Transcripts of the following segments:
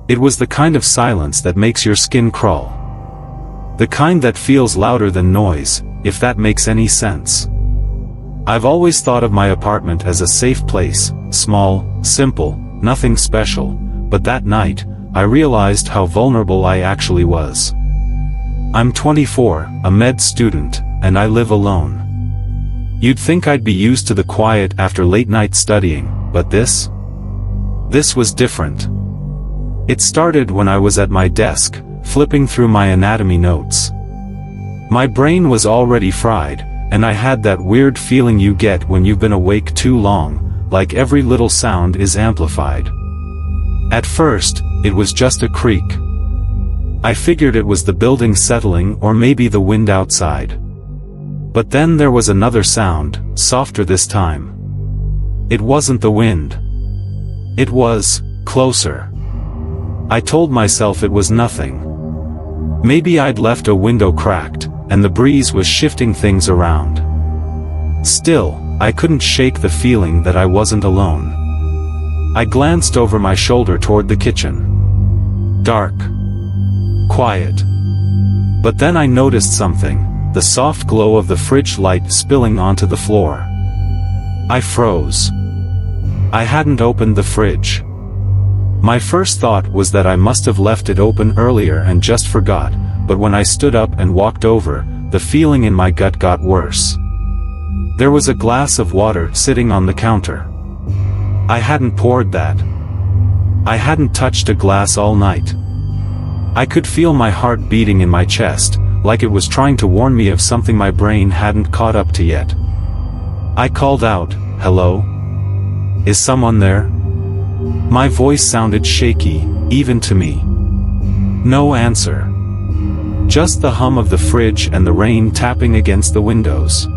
It was the kind of silence that makes your skin crawl. The kind that feels louder than noise, if that makes any sense. I've always thought of my apartment as a safe place, small, simple, nothing special, but that night, I realized how vulnerable I actually was. I'm 24, a med student, and I live alone. You'd think I'd be used to the quiet after late night studying, but this was different. It started when I was at my desk, flipping through my anatomy notes. My brain was already fried, and I had that weird feeling you get when you've been awake too long, like every little sound is amplified. At first, it was just a creak. I figured it was the building settling or maybe the wind outside. But then there was another sound, softer this time. It wasn't the wind. It was closer. I told myself it was nothing. Maybe I'd left a window cracked, and the breeze was shifting things around. Still, I couldn't shake the feeling that I wasn't alone. I glanced over my shoulder toward the kitchen. Dark. Quiet. But then I noticed something, the soft glow of the fridge light spilling onto the floor. I froze. I hadn't opened the fridge. My first thought was that I must have left it open earlier and just forgot, but when I stood up and walked over, the feeling in my gut got worse. There was a glass of water sitting on the counter. I hadn't poured that. I hadn't touched a glass all night. I could feel my heart beating in my chest, like it was trying to warn me of something my brain hadn't caught up to yet. I called out, "Hello? Is someone there?" My voice sounded shaky, even to me. No answer. Just the hum of the fridge and the rain tapping against the windows.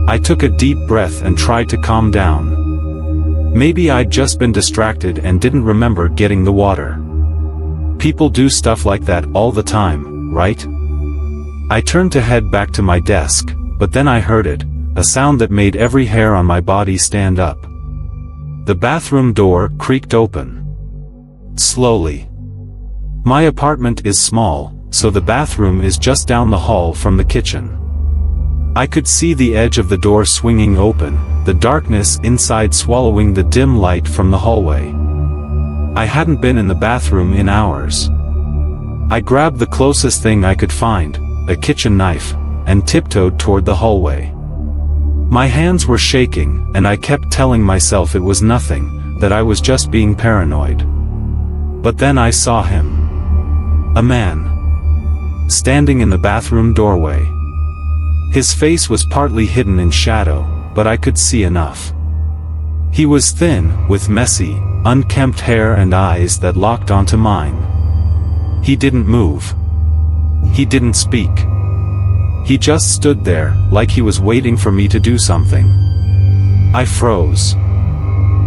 I took a deep breath and tried to calm down. Maybe I'd just been distracted and didn't remember getting the water. People do stuff like that all the time, right? I turned to head back to my desk, but then I heard it, a sound that made every hair on my body stand up. The bathroom door creaked open. Slowly. My apartment is small, so the bathroom is just down the hall from the kitchen. I could see the edge of the door swinging open, the darkness inside swallowing the dim light from the hallway. I hadn't been in the bathroom in hours. I grabbed the closest thing I could find, a kitchen knife, and tiptoed toward the hallway. My hands were shaking, and I kept telling myself it was nothing, that I was just being paranoid. But then I saw him. A man. Standing in the bathroom doorway. His face was partly hidden in shadow, but I could see enough. He was thin, with messy, unkempt hair and eyes that locked onto mine. He didn't move. He didn't speak. He just stood there, like he was waiting for me to do something. I froze.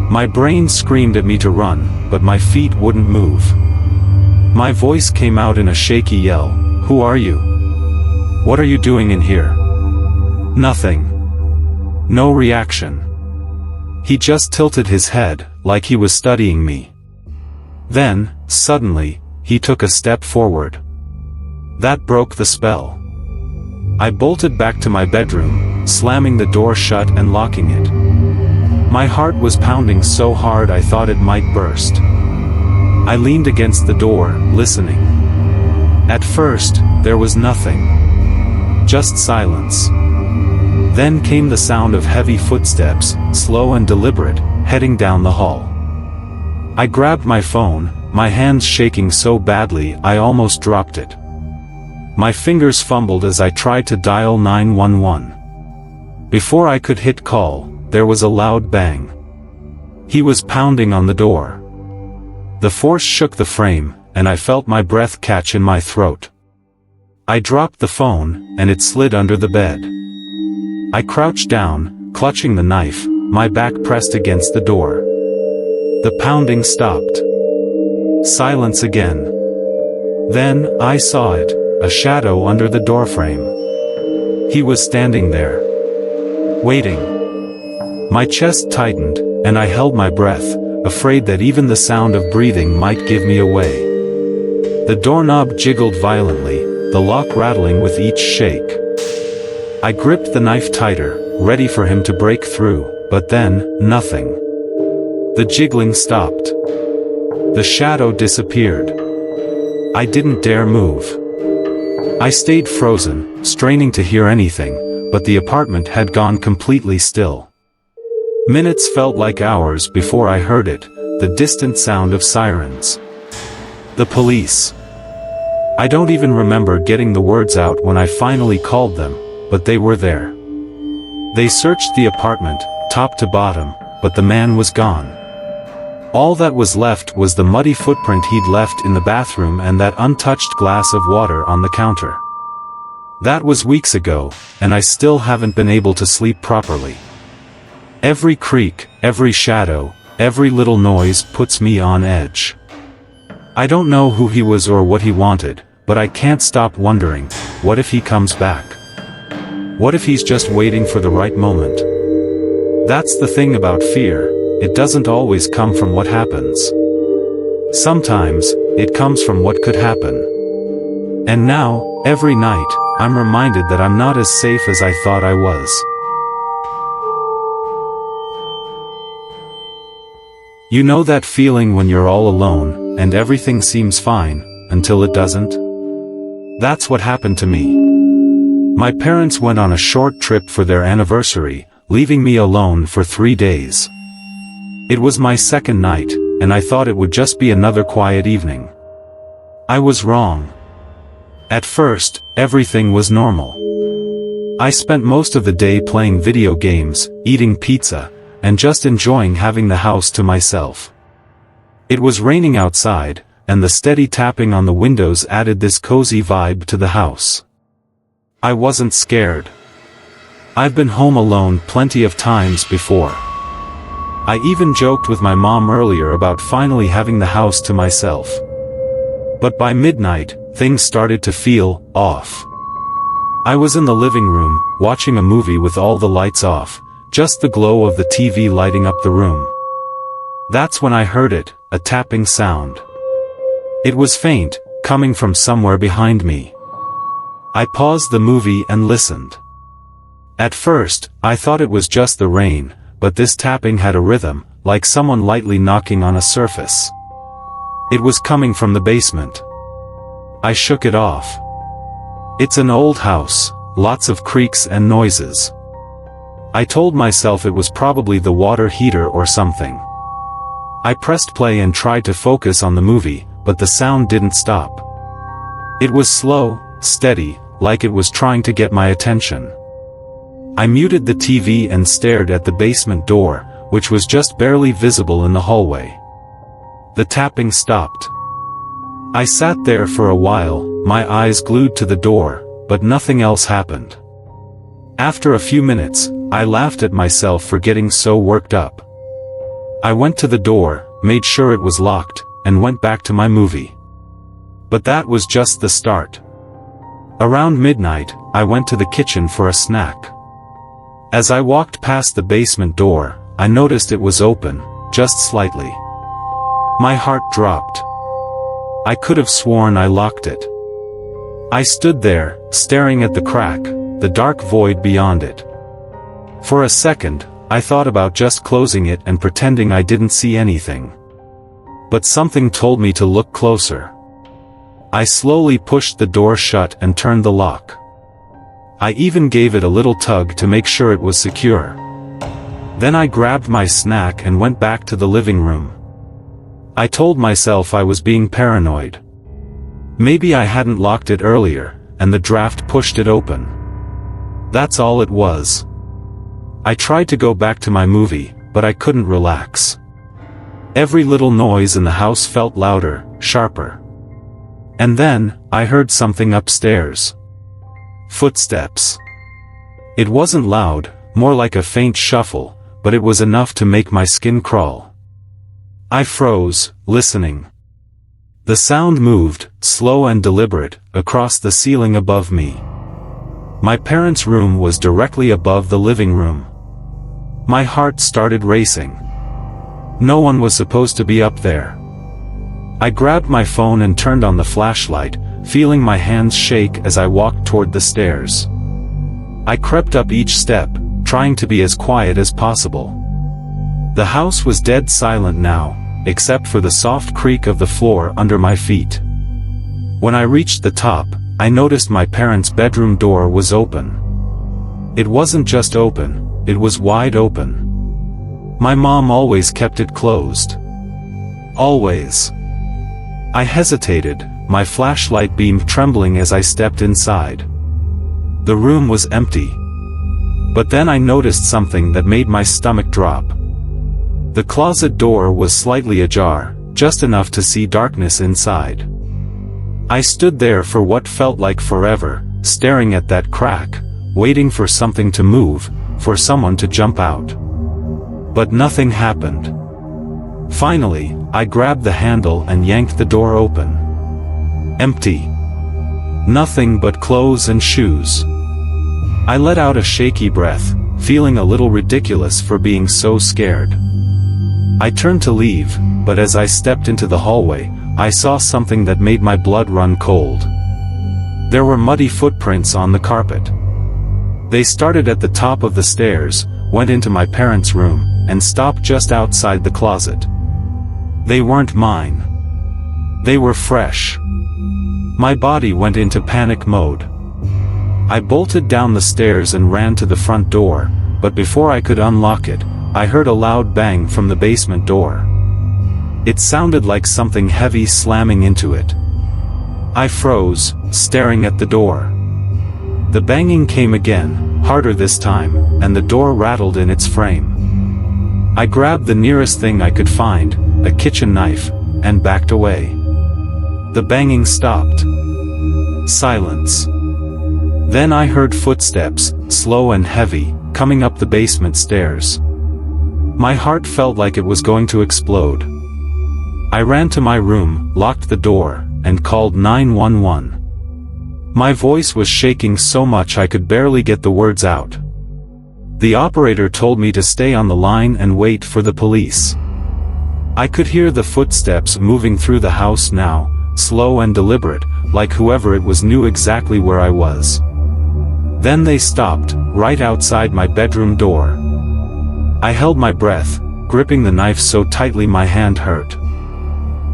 My brain screamed at me to run, but my feet wouldn't move. My voice came out in a shaky yell, "Who are you? What are you doing in here?" Nothing. No reaction. He just tilted his head, like he was studying me. Then, suddenly, he took a step forward. That broke the spell. I bolted back to my bedroom, slamming the door shut and locking it. My heart was pounding so hard I thought it might burst. I leaned against the door, listening. At first, there was nothing. Just silence. Then came the sound of heavy footsteps, slow and deliberate, heading down the hall. I grabbed my phone, my hands shaking so badly I almost dropped it. My fingers fumbled as I tried to dial 911. Before I could hit call, there was a loud bang. He was pounding on the door. The force shook the frame, and I felt my breath catch in my throat. I dropped the phone, and it slid under the bed. I crouched down, clutching the knife, my back pressed against the door. The pounding stopped. Silence again. Then, I saw it, a shadow under the doorframe. He was standing there. Waiting. My chest tightened, and I held my breath, afraid that even the sound of breathing might give me away. The doorknob jiggled violently, the lock rattling with each shake. I gripped the knife tighter, ready for him to break through, but then, nothing. The jiggling stopped. The shadow disappeared. I didn't dare move. I stayed frozen, straining to hear anything, but the apartment had gone completely still. Minutes felt like hours before I heard it, the distant sound of sirens. The police. I don't even remember getting the words out when I finally called them, but they were there. They searched the apartment, top to bottom, but the man was gone. All that was left was the muddy footprint he'd left in the bathroom and that untouched glass of water on the counter. That was weeks ago, and I still haven't been able to sleep properly. Every creak, every shadow, every little noise puts me on edge. I don't know who he was or what he wanted, but I can't stop wondering, what if he comes back? What if he's just waiting for the right moment? That's the thing about fear, it doesn't always come from what happens. Sometimes, it comes from what could happen. And now, every night, I'm reminded that I'm not as safe as I thought I was. You know that feeling when you're all alone, and everything seems fine, until it doesn't? That's what happened to me. My parents went on a short trip for their anniversary, leaving me alone for 3 days. It was my second night, and I thought it would just be another quiet evening. I was wrong. At first, everything was normal. I spent most of the day playing video games, eating pizza, and just enjoying having the house to myself. It was raining outside, and the steady tapping on the windows added this cozy vibe to the house. I wasn't scared. I've been home alone plenty of times before. I even joked with my mom earlier about finally having the house to myself. But by midnight, things started to feel off. I was in the living room, watching a movie with all the lights off, just the glow of the TV lighting up the room. That's when I heard it, a tapping sound. It was faint, coming from somewhere behind me. I paused the movie and listened. At first, I thought it was just the rain, but this tapping had a rhythm, like someone lightly knocking on a surface. It was coming from the basement. I shook it off. It's an old house, lots of creaks and noises. I told myself it was probably the water heater or something. I pressed play and tried to focus on the movie, but the sound didn't stop. It was slow, steady, like it was trying to get my attention. I muted the TV and stared at the basement door, which was just barely visible in the hallway. The tapping stopped. I sat there for a while, my eyes glued to the door, but nothing else happened. After a few minutes, I laughed at myself for getting so worked up. I went to the door, made sure it was locked, and went back to my movie. But that was just the start. Around midnight, I went to the kitchen for a snack. As I walked past the basement door, I noticed it was open, just slightly. My heart dropped. I could have sworn I locked it. I stood there, staring at the crack, the dark void beyond it. For a second, I thought about just closing it and pretending I didn't see anything. But something told me to look closer. I slowly pushed the door shut and turned the lock. I even gave it a little tug to make sure it was secure. Then I grabbed my snack and went back to the living room. I told myself I was being paranoid. Maybe I hadn't locked it earlier, and the draft pushed it open. That's all it was. I tried to go back to my movie, but I couldn't relax. Every little noise in the house felt louder, sharper. And then, I heard something upstairs. Footsteps. It wasn't loud, more like a faint shuffle, but it was enough to make my skin crawl. I froze, listening. The sound moved, slow and deliberate, across the ceiling above me. My parents' room was directly above the living room. My heart started racing. No one was supposed to be up there. I grabbed my phone and turned on the flashlight, feeling my hands shake as I walked toward the stairs. I crept up each step, trying to be as quiet as possible. The house was dead silent now, except for the soft creak of the floor under my feet. When I reached the top, I noticed my parents' bedroom door was open. It wasn't just open, it was wide open. My mom always kept it closed. Always. I hesitated, my flashlight beam trembling as I stepped inside. The room was empty. But then I noticed something that made my stomach drop. The closet door was slightly ajar, just enough to see darkness inside. I stood there for what felt like forever, staring at that crack, waiting for something to move, for someone to jump out. But nothing happened. Finally, I grabbed the handle and yanked the door open. Empty. Nothing but clothes and shoes. I let out a shaky breath, feeling a little ridiculous for being so scared. I turned to leave, but as I stepped into the hallway, I saw something that made my blood run cold. There were muddy footprints on the carpet. They started at the top of the stairs, went into my parents' room, and stopped just outside the closet. They weren't mine. They were fresh. My body went into panic mode. I bolted down the stairs and ran to the front door, but before I could unlock it, I heard a loud bang from the basement door. It sounded like something heavy slamming into it. I froze, staring at the door. The banging came again, harder this time, and the door rattled in its frame. I grabbed the nearest thing I could find, a kitchen knife, and backed away. The banging stopped. Silence. Then I heard footsteps, slow and heavy, coming up the basement stairs. My heart felt like it was going to explode. I ran to my room, locked the door, and called 911. My voice was shaking so much I could barely get the words out. The operator told me to stay on the line and wait for the police. I could hear the footsteps moving through the house now, slow and deliberate, like whoever it was knew exactly where I was. Then they stopped, right outside my bedroom door. I held my breath, gripping the knife so tightly my hand hurt.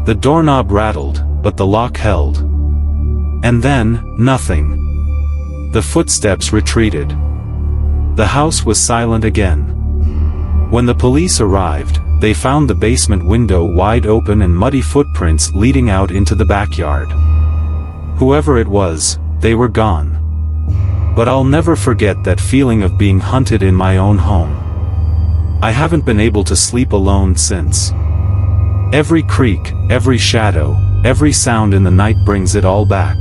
The doorknob rattled, but the lock held. And then, nothing. The footsteps retreated. The house was silent again. When the police arrived, they found the basement window wide open and muddy footprints leading out into the backyard. Whoever it was, they were gone. But I'll never forget that feeling of being hunted in my own home. I haven't been able to sleep alone since. Every creak, every shadow, every sound in the night brings it all back.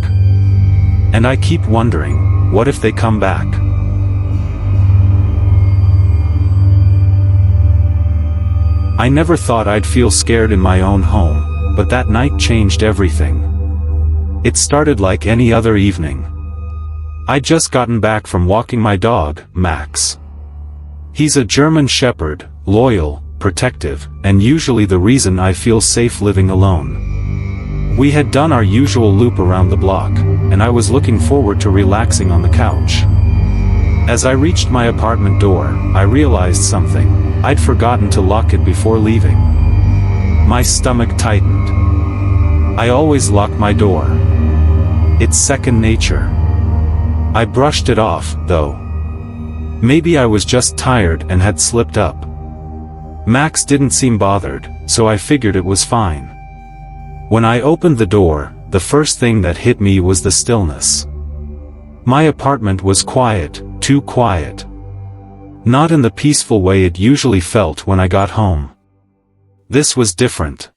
And I keep wondering, what if they come back? I never thought I'd feel scared in my own home, but that night changed everything. It started like any other evening. I'd just gotten back from walking my dog, Max. He's a German Shepherd, loyal, protective, and usually the reason I feel safe living alone. We had done our usual loop around the block, and I was looking forward to relaxing on the couch. As I reached my apartment door, I realized something. I'd forgotten to lock it before leaving. My stomach tightened. I always lock my door. It's second nature. I brushed it off, though. Maybe I was just tired and had slipped up. Max didn't seem bothered, so I figured it was fine. When I opened the door, the first thing that hit me was the stillness. My apartment was quiet, too quiet. Not in the peaceful way it usually felt when I got home. This was different.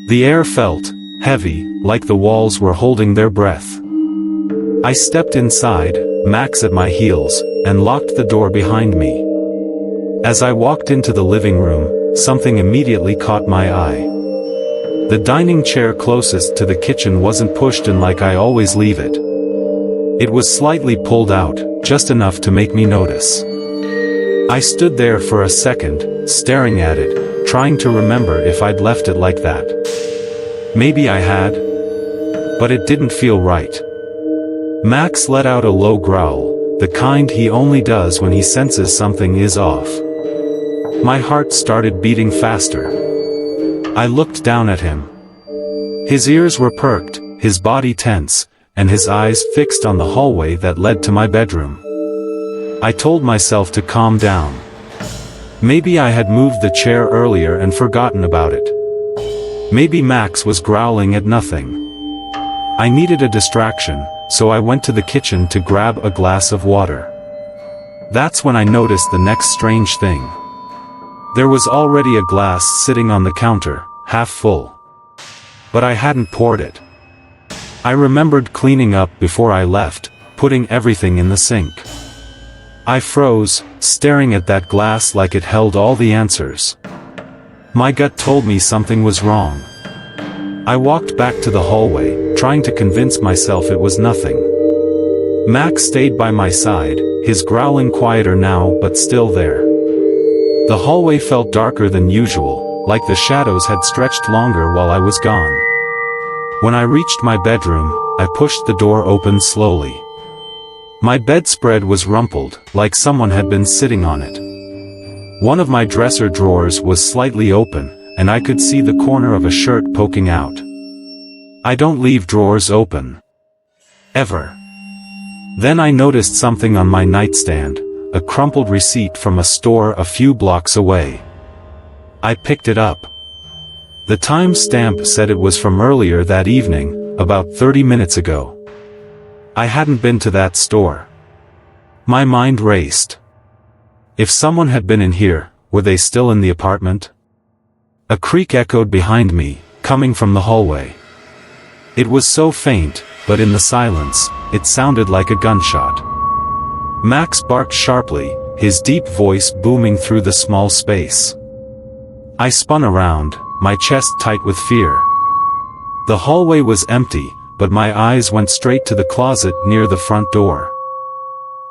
The air felt heavy, like the walls were holding their breath. I stepped inside, Max at my heels, and locked the door behind me. As I walked into the living room, something immediately caught my eye. The dining chair closest to the kitchen wasn't pushed in like I always leave it. It was slightly pulled out, just enough to make me notice. I stood there for a second, staring at it, trying to remember if I'd left it like that. Maybe I had, but it didn't feel right. Max let out a low growl, the kind he only does when he senses something is off. My heart started beating faster. I looked down at him. His ears were perked, his body tense, and his eyes fixed on the hallway that led to my bedroom. I told myself to calm down. Maybe I had moved the chair earlier and forgotten about it. Maybe Max was growling at nothing. I needed a distraction, so I went to the kitchen to grab a glass of water. That's when I noticed the next strange thing. There was already a glass sitting on the counter, half full. But I hadn't poured it. I remembered cleaning up before I left, putting everything in the sink. I froze, staring at that glass like it held all the answers. My gut told me something was wrong. I walked back to the hallway, trying to convince myself it was nothing. Max stayed by my side, his growling quieter now but still there. The hallway felt darker than usual, like the shadows had stretched longer while I was gone. When I reached my bedroom, I pushed the door open slowly. My bedspread was rumpled, like someone had been sitting on it. One of my dresser drawers was slightly open, and I could see the corner of a shirt poking out. I don't leave drawers open. Ever. Then I noticed something on my nightstand, a crumpled receipt from a store a few blocks away. I picked it up. The time stamp said it was from earlier that evening, about 30 minutes ago. I hadn't been to that store. My mind raced. If someone had been in here, were they still in the apartment? A creak echoed behind me, coming from the hallway. It was so faint, but in the silence, it sounded like a gunshot. Max barked sharply, his deep voice booming through the small space. I spun around, my chest tight with fear. The hallway was empty, but my eyes went straight to the closet near the front door.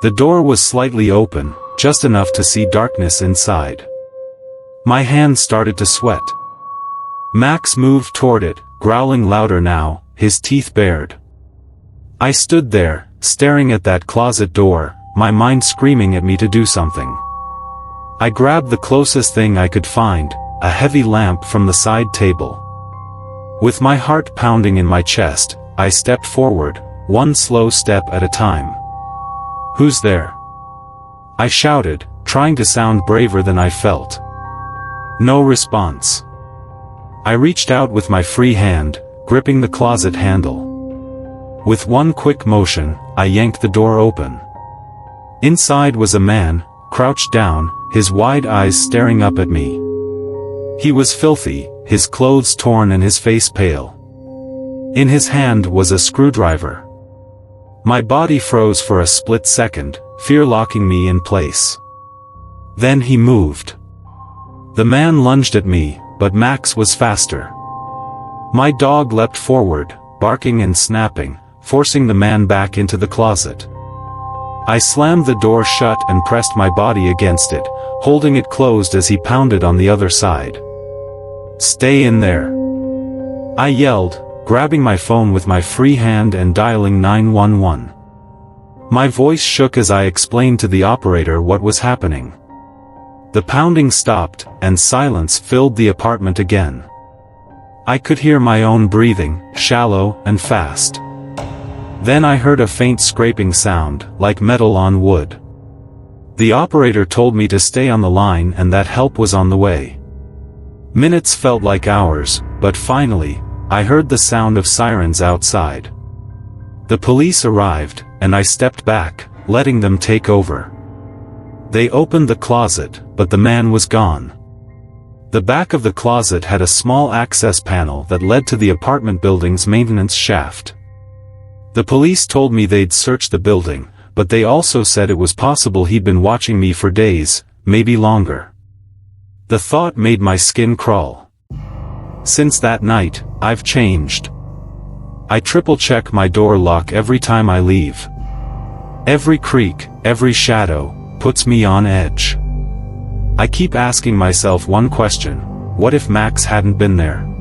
The door was slightly open, just enough to see darkness inside. My hand started to sweat. Max moved toward it, growling louder now, his teeth bared. I stood there, staring at that closet door, my mind screaming at me to do something. I grabbed the closest thing I could find, a heavy lamp from the side table. With my heart pounding in my chest, I stepped forward, one slow step at a time. "Who's there?" I shouted, trying to sound braver than I felt. No response. I reached out with my free hand, gripping the closet handle. With one quick motion, I yanked the door open. Inside was a man, crouched down, his wide eyes staring up at me. He was filthy, his clothes torn and his face pale. In his hand was a screwdriver. My body froze for a split second, fear locking me in place. Then he moved. The man lunged at me, but Max was faster. My dog leapt forward, barking and snapping, forcing the man back into the closet. I slammed the door shut and pressed my body against it, holding it closed as he pounded on the other side. "Stay in there!" I yelled, grabbing my phone with my free hand and dialing 911. My voice shook as I explained to the operator what was happening. The pounding stopped, and silence filled the apartment again. I could hear my own breathing, shallow and fast. Then I heard a faint scraping sound, like metal on wood. The operator told me to stay on the line and that help was on the way. Minutes felt like hours, but finally, I heard the sound of sirens outside. The police arrived, and I stepped back, letting them take over. They opened the closet, but the man was gone. The back of the closet had a small access panel that led to the apartment building's maintenance shaft. The police told me they'd searched the building, but they also said it was possible he'd been watching me for days, maybe longer. The thought made my skin crawl. Since that night, I've changed. I triple-check my door lock every time I leave. Every creak, every shadow, puts me on edge. I keep asking myself one question: What if Max hadn't been there?